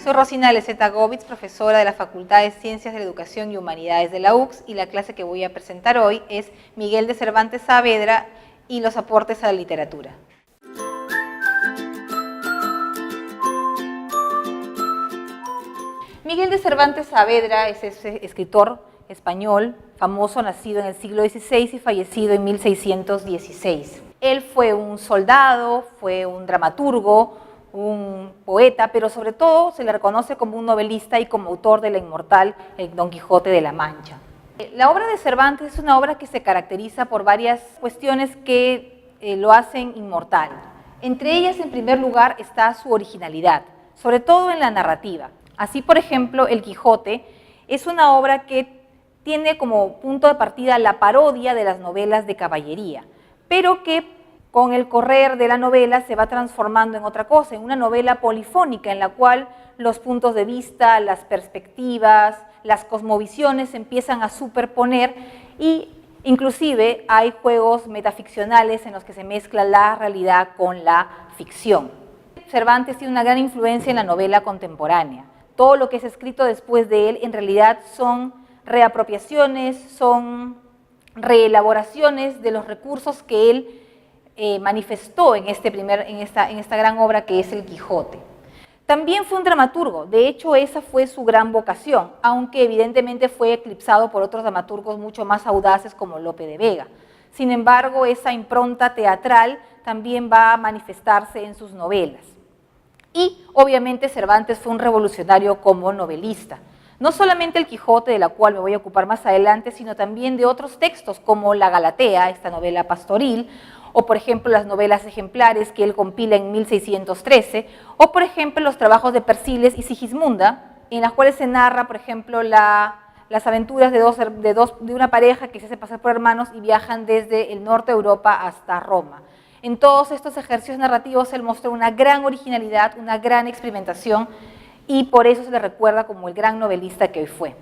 Soy Rosina Lezeta Govitz, profesora de la Facultad de Ciencias de la Educación y Humanidades de la UCS, y la clase que voy a presentar hoy es Miguel de Cervantes Saavedra y los aportes a la literatura. Miguel de Cervantes Saavedra es ese escritor español famoso, nacido en el siglo XVI y fallecido en 1616. Él fue un soldado, fue un dramaturgo, un poeta, pero sobre todo se le reconoce como un novelista y como autor de la inmortal El Don Quijote de la Mancha. La obra de Cervantes es una obra que se caracteriza por varias cuestiones que lo hacen inmortal. Entre ellas, en primer lugar, está su originalidad, sobre todo en la narrativa. Así, por ejemplo, El Quijote es una obra que tiene como punto de partida la parodia de las novelas de caballería, pero que con el correr de la novela se va transformando en otra cosa, en una novela polifónica en la cual los puntos de vista, las perspectivas, las cosmovisiones se empiezan a superponer y inclusive hay juegos metaficcionales en los que se mezcla la realidad con la ficción. Cervantes tiene una gran influencia en la novela contemporánea. Todo lo que es escrito después de él en realidad son reapropiaciones, son reelaboraciones de los recursos que él manifestó en esta gran obra que es El Quijote. También fue un dramaturgo, de hecho esa fue su gran vocación, aunque evidentemente fue eclipsado por otros dramaturgos mucho más audaces como Lope de Vega. Sin embargo, esa impronta teatral también va a manifestarse en sus novelas. Y obviamente Cervantes fue un revolucionario como novelista. No solamente El Quijote, de la cual me voy a ocupar más adelante, sino también de otros textos como La Galatea, esta novela pastoril, o por ejemplo las novelas ejemplares que él compila en 1613, o por ejemplo los trabajos de Persiles y Sigismunda, en las cuales se narra, por ejemplo, las aventuras de una pareja que se hace pasar por hermanos y viajan desde el norte de Europa hasta Roma. En todos estos ejercicios narrativos él mostró una gran originalidad, una gran experimentación, y por eso se le recuerda como el gran novelista que hoy fue.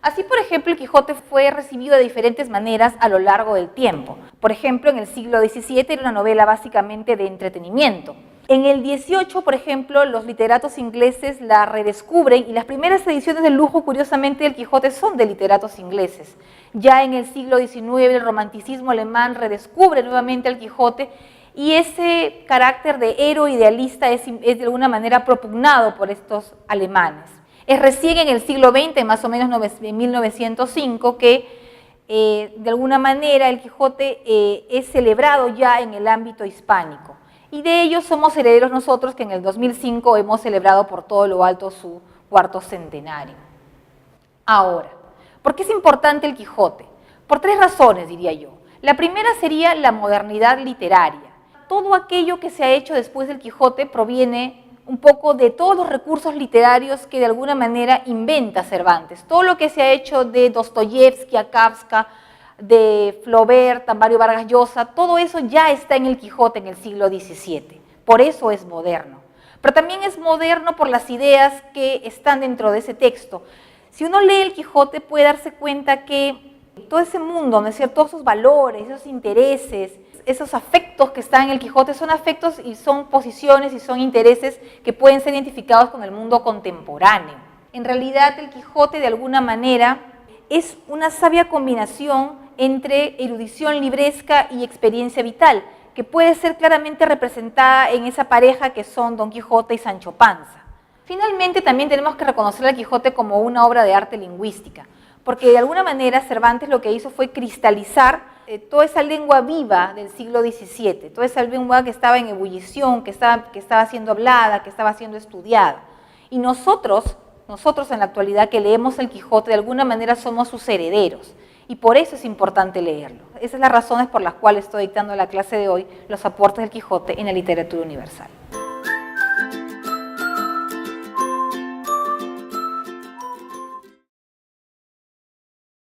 Así, por ejemplo, El Quijote fue recibido de diferentes maneras a lo largo del tiempo. Por ejemplo, en el siglo XVII era una novela básicamente de entretenimiento. En el XVIII, por ejemplo, los literatos ingleses la redescubren y las primeras ediciones de lujo, curiosamente, del Quijote son de literatos ingleses. Ya en el siglo XIX, el romanticismo alemán redescubre nuevamente al Quijote y ese carácter de héroe idealista es de alguna manera propugnado por estos alemanes. Es recién en el siglo XX, más o menos en 1905, que de alguna manera el Quijote es celebrado ya en el ámbito hispánico. Y de ello somos herederos nosotros, que en el 2005 hemos celebrado por todo lo alto su cuarto centenario. Ahora, ¿por qué es importante el Quijote? Por tres razones, diría yo. La primera sería la modernidad literaria. Todo aquello que se ha hecho después del Quijote proviene un poco de todos los recursos literarios que de alguna manera inventa Cervantes. Todo lo que se ha hecho de Dostoyevsky a Kafka, de Flaubert, Mario Vargas Llosa, todo eso ya está en el Quijote en el siglo XVII. Por eso es moderno. Pero también es moderno por las ideas que están dentro de ese texto. Si uno lee el Quijote puede darse cuenta que todo ese mundo, ¿no es cierto? Todos esos valores, esos intereses, esos afectos que están en el Quijote son afectos y son posiciones y son intereses que pueden ser identificados con el mundo contemporáneo. En realidad el Quijote de alguna manera es una sabia combinación entre erudición libresca y experiencia vital, que puede ser claramente representada en esa pareja que son Don Quijote y Sancho Panza. Finalmente también tenemos que reconocer al Quijote como una obra de arte lingüística, porque de alguna manera Cervantes lo que hizo fue cristalizar toda esa lengua viva del siglo XVII, toda esa lengua que estaba en ebullición, que estaba siendo hablada, que estaba siendo estudiada. Y nosotros en la actualidad que leemos el Quijote, de alguna manera somos sus herederos, y por eso es importante leerlo. Esas son las razones por las cuales estoy dictando la clase de hoy, los aportes del Quijote en la literatura universal.